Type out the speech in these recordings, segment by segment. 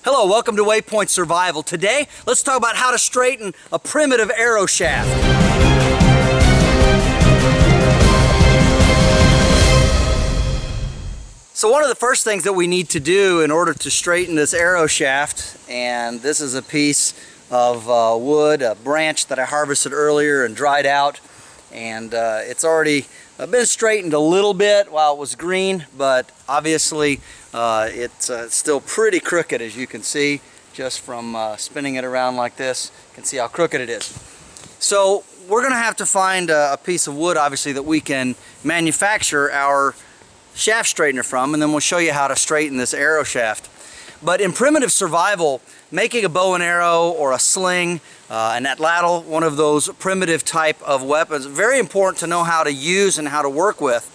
Hello, welcome to Waypoint Survival. Today, let's talk about how to straighten a primitive arrow shaft. So one of the first things that we need to do in order to straighten this arrow shaft, and this is a piece of wood, a branch that I harvested earlier and dried out, and it's already been straightened a little bit while it was green, but obviously it's still pretty crooked, as you can see just from spinning it around like this. You can see how crooked it is. So we're going to have to find a piece of wood, obviously, that we can manufacture our shaft straightener from, and then we'll show you how to straighten this arrow shaft. But in primitive survival, making a bow and arrow or a sling, an atlatl, one of those primitive type of weapons, very important to know how to use and how to work with.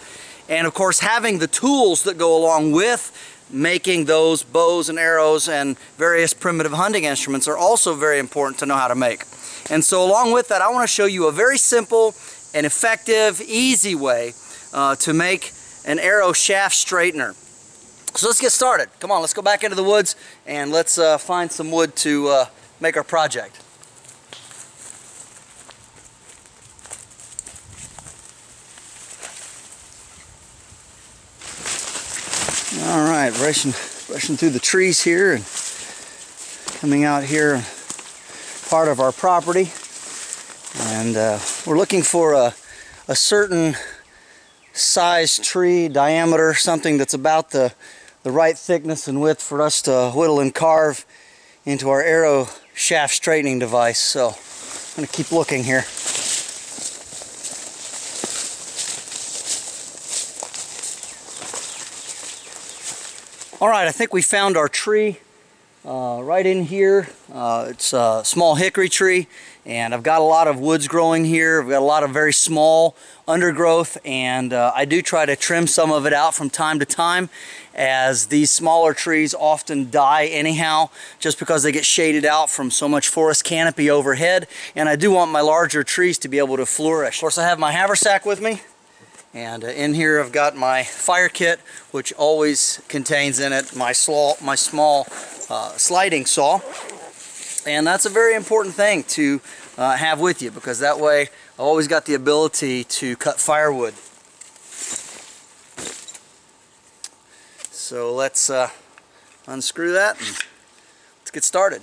And of course, having the tools that go along with making those bows and arrows and various primitive hunting instruments are also very important to know how to make. And so along with that, I want to show you a very simple and effective, easy way to make an arrow shaft straightener. So let's get started. Come on, let's go back into the woods and let's find some wood to make our project. All right, brushing through the trees here and coming out here, part of our property, and we're looking for a certain size tree, diameter, something that's about the right thickness and width for us to whittle and carve into our arrow shaft straightening device. So I'm going to keep looking here. Alright, I think we found our tree right in here. It's a small hickory tree, and I've got a lot of woods growing here. I've got a lot of very small undergrowth, and I do try to trim some of it out from time to time, as these smaller trees often die anyhow just because they get shaded out from so much forest canopy overhead, and I do want my larger trees to be able to flourish. Of course, I have my haversack with me. And in here I've got my fire kit, which always contains in it my small sliding saw. And that's a very important thing to have with you, because that way I've always got the ability to cut firewood. So let's unscrew that and let's get started.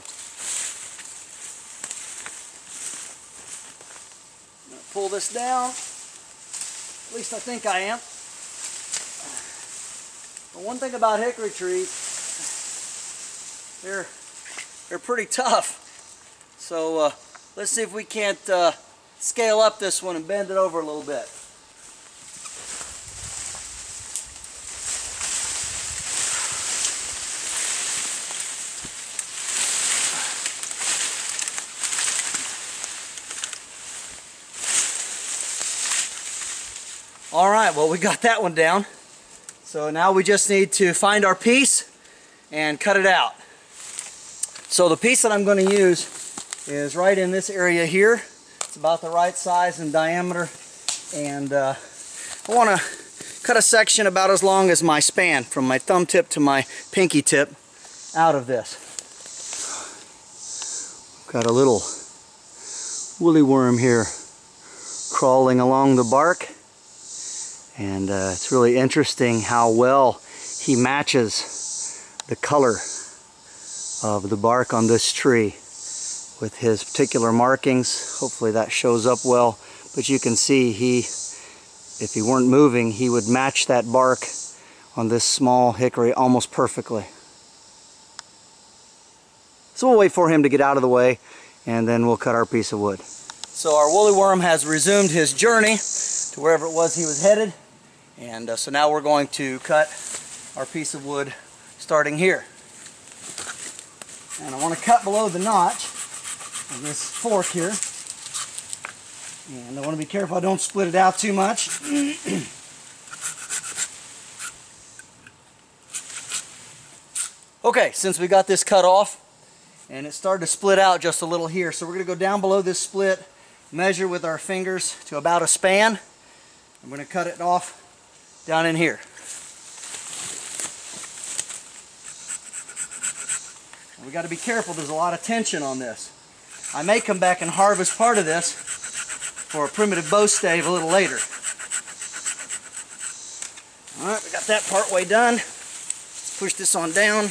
I'm going to pull this down. At least I think I am. But one thing about hickory trees, they're pretty tough. So let's see if we can't scale up this one and bend it over a little bit. Alright, well, we got that one down. So now we just need to find our piece and cut it out. So the piece that I'm going to use is right in this area here. It's about the right size and diameter, and I want to cut a section about as long as my span, from my thumb tip to my pinky tip, out of this. Got a little woolly worm here crawling along the bark. And it's really interesting how well he matches the color of the bark on this tree with his particular markings. Hopefully that shows up well, but you can see if he weren't moving, he would match that bark on this small hickory almost perfectly. So we'll wait for him to get out of the way, and then we'll cut our piece of wood. So our woolly worm has resumed his journey to wherever it was he was headed. And so now we're going to cut our piece of wood starting here. And I want to cut below the notch of this fork here. And I want to be careful I don't split it out too much. Okay, since we got this cut off, and it started to split out just a little here, so we're going to go down below this split, measure with our fingers to about a span. I'm going to cut it off down in here. We got to be careful, there's a lot of tension on this. I may come back and harvest part of this for a primitive bow stave a little later. Alright, we got that part way done. Let's push this on down.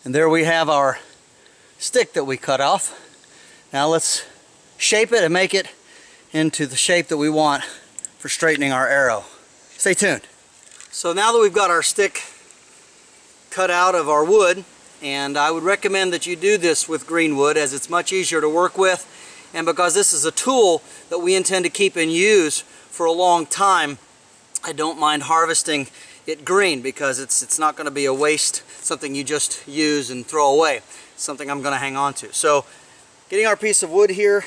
And there we have our stick that we cut off. Now let's shape it and make it into the shape that we want for straightening our arrow. Stay tuned. So now that we've got our stick cut out of our wood, and I would recommend that you do this with green wood as it's much easier to work with, and because this is a tool that we intend to keep and use for a long time, I don't mind harvesting it green because it's not going to be a waste, something you just use and throw away. It's something I'm going to hang on to. So getting our piece of wood here,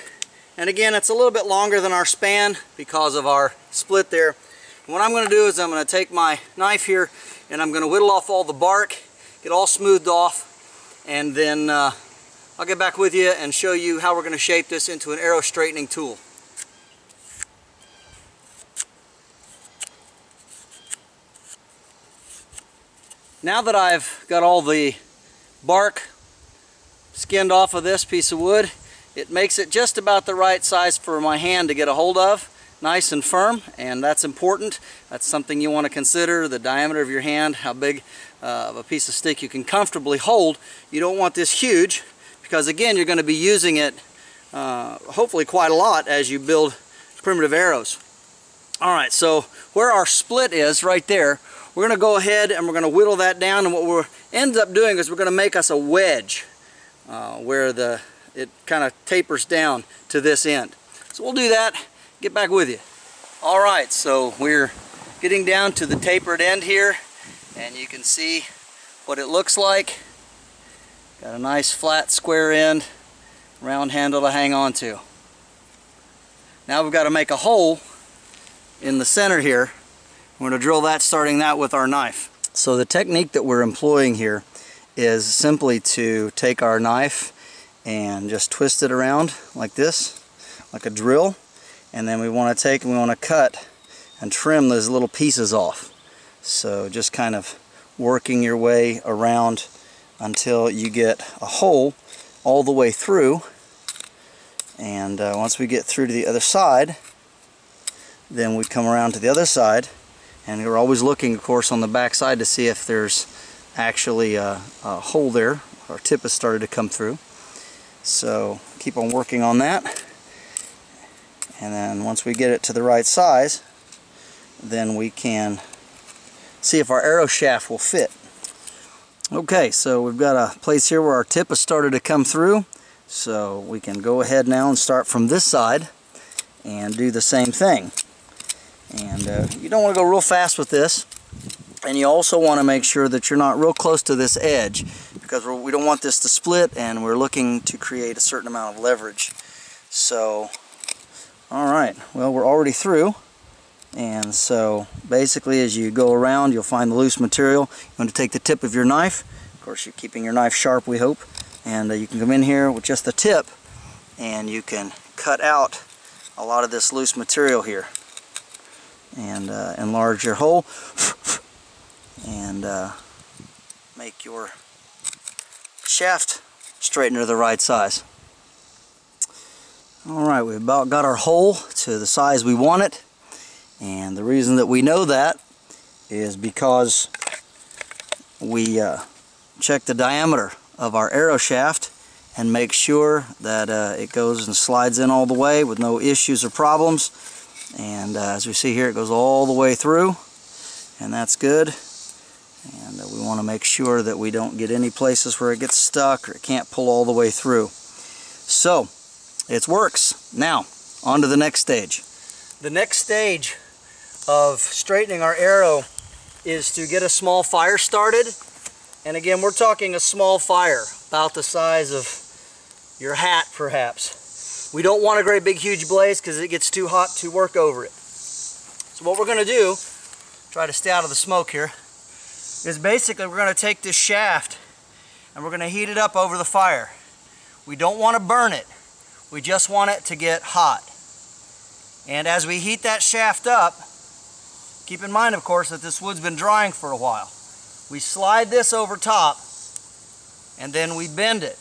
and again it's a little bit longer than our span because of our split there. And what I'm going to do is I'm going to take my knife here and I'm going to whittle off all the bark, get all smoothed off, and then I'll get back with you and show you how we're going to shape this into an arrow straightening tool. Now that I've got all the bark skinned off of this piece of wood, it makes it just about the right size for my hand to get a hold of, nice and firm, and that's important. That's something you want to consider, the diameter of your hand, how big of a piece of stick you can comfortably hold. You don't want this huge because again you're going to be using it hopefully quite a lot as you build primitive arrows. Alright, so where our split is right there, we're going to go ahead and we're going to whittle that down, and what we'll end up doing is we're going to make us a wedge where it kind of tapers down to this end. So we'll do that, get back with you. Alright, so we're getting down to the tapered end here, and you can see what it looks like. Got a nice flat square end, round handle to hang on to. Now we've got to make a hole in the center here. We're going to drill that, starting that with our knife. So the technique that we're employing here is simply to take our knife and just twist it around like this, like a drill, and then we want to take and we want to cut and trim those little pieces off. So just kind of working your way around until you get a hole all the way through, and once we get through to the other side, then we come around to the other side, and we're always looking of course on the back side to see if there's actually a hole there. Our tip has started to come through, so keep on working on that, and then once we get it to the right size, then we can see if our arrow shaft will fit. Okay, so we've got a place here where our tip has started to come through, so we can go ahead now and start from this side and do the same thing. And you don't want to go real fast with this, and you also want to make sure that you're not real close to this edge, because we don't want this to split, and we're looking to create a certain amount of leverage. So alright, well, we're already through, and so basically as you go around you'll find the loose material. You want to take the tip of your knife, of course you're keeping your knife sharp, we hope, and you can come in here with just the tip and you can cut out a lot of this loose material here and enlarge your hole and make your shaft straighten to the right size. Alright, we've about got our hole to the size we want it, and the reason that we know that is because we check the diameter of our arrow shaft and make sure that it goes and slides in all the way with no issues or problems. And as we see here, it goes all the way through, and that's good. And we want to make sure that we don't get any places where it gets stuck or it can't pull all the way through. So it works. Now on to the next stage. The next stage of straightening our arrow is to get a small fire started. And again, we're talking a small fire about the size of your hat perhaps. We don't want a great big huge blaze because it gets too hot to work over it. So what we're going to do, try to stay out of the smoke here, is basically we're going to take this shaft and we're going to heat it up over the fire. We don't want to burn it, we just want it to get hot. And as we heat that shaft up, Keep in mind, of course, that this wood's been drying for a while. We slide this over top, and then we bend it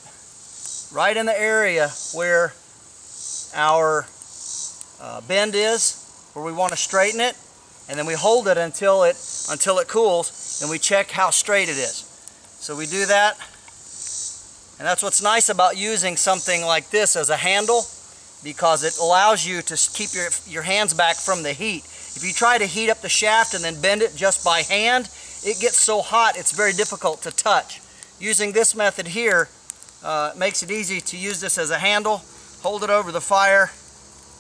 right in the area where our bend is, where we want to straighten it, and then we hold it until it cools, and we check how straight it is. So we do that, and that's what's nice about using something like this as a handle, because it allows you to keep your hands back from the heat. If you try to heat up the shaft and then bend it just by hand, it gets so hot it's very difficult to touch. Using this method here makes it easy to use this as a handle, hold it over the fire,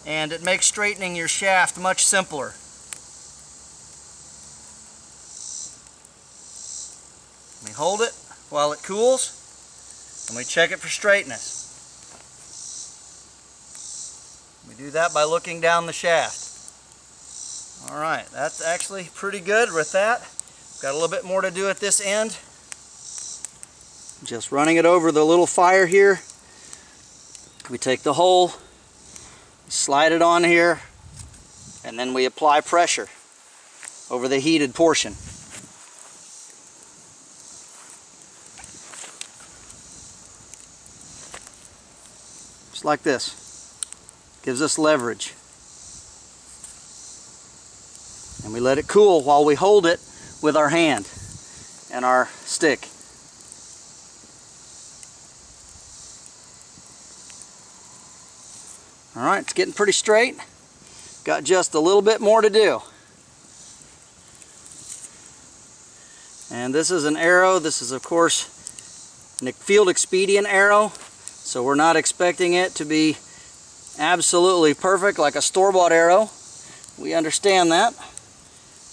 and it makes straightening your shaft much simpler. We hold it while it cools, and we check it for straightness. We do that by looking down the shaft. Alright, that's actually pretty good with that. Got a little bit more to do at this end. Just running it over the little fire here. We take the hole, slide it on here, and then we apply pressure over the heated portion. Just like this. Gives us leverage. And we let it cool while we hold it with our hand and our stick. Alright, it's getting pretty straight. Got just a little bit more to do. And this is an arrow. This is, of course, a field expedient arrow. So we're not expecting it to be absolutely perfect like a store-bought arrow. We understand that.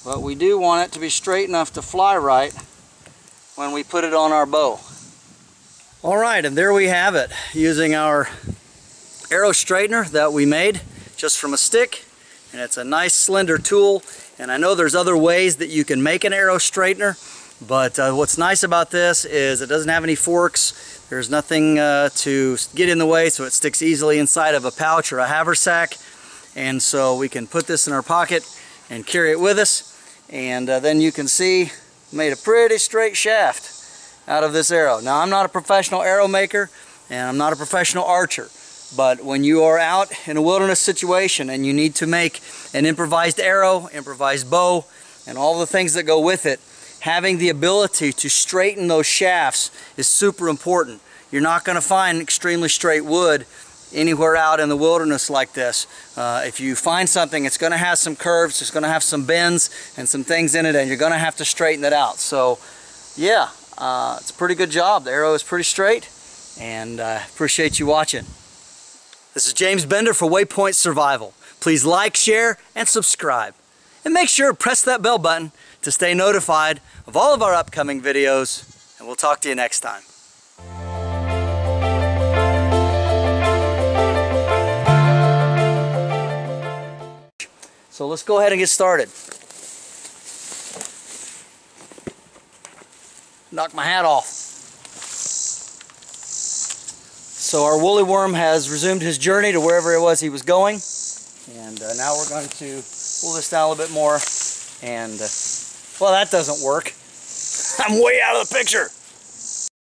But we do want it to be straight enough to fly right when we put it on our bow. Alright, and there we have it, using our arrow straightener that we made just from a stick. And it's a nice slender tool, and I know there's other ways that you can make an arrow straightener, but what's nice about this is it doesn't have any forks. There's nothing to get in the way, so it sticks easily inside of a pouch or a haversack, and so we can put this in our pocket and carry it with us. And then you can see, made a pretty straight shaft out of this arrow. Now, I'm not a professional arrow maker, and I'm not a professional archer, but when you are out in a wilderness situation and you need to make an improvised arrow, improvised bow, and all the things that go with it, having the ability to straighten those shafts is super important. You're not going to find extremely straight wood anywhere out in the wilderness like this. If you find something, it's going to have some curves, it's going to have some bends and some things in it, and you're going to have to straighten it out. So yeah, it's a pretty good job. The arrow is pretty straight, and I appreciate you watching. This is James Bender for Waypoint Survival. Please like, share, and subscribe. And make sure to press that bell button to stay notified of all of our upcoming videos, and we'll talk to you next time. So let's go ahead and get started. Knock my hat off. So our woolly worm has resumed his journey to wherever it was he was going. And now we're going to pull this down a little bit more. And, well, that doesn't work. I'm way out of the picture.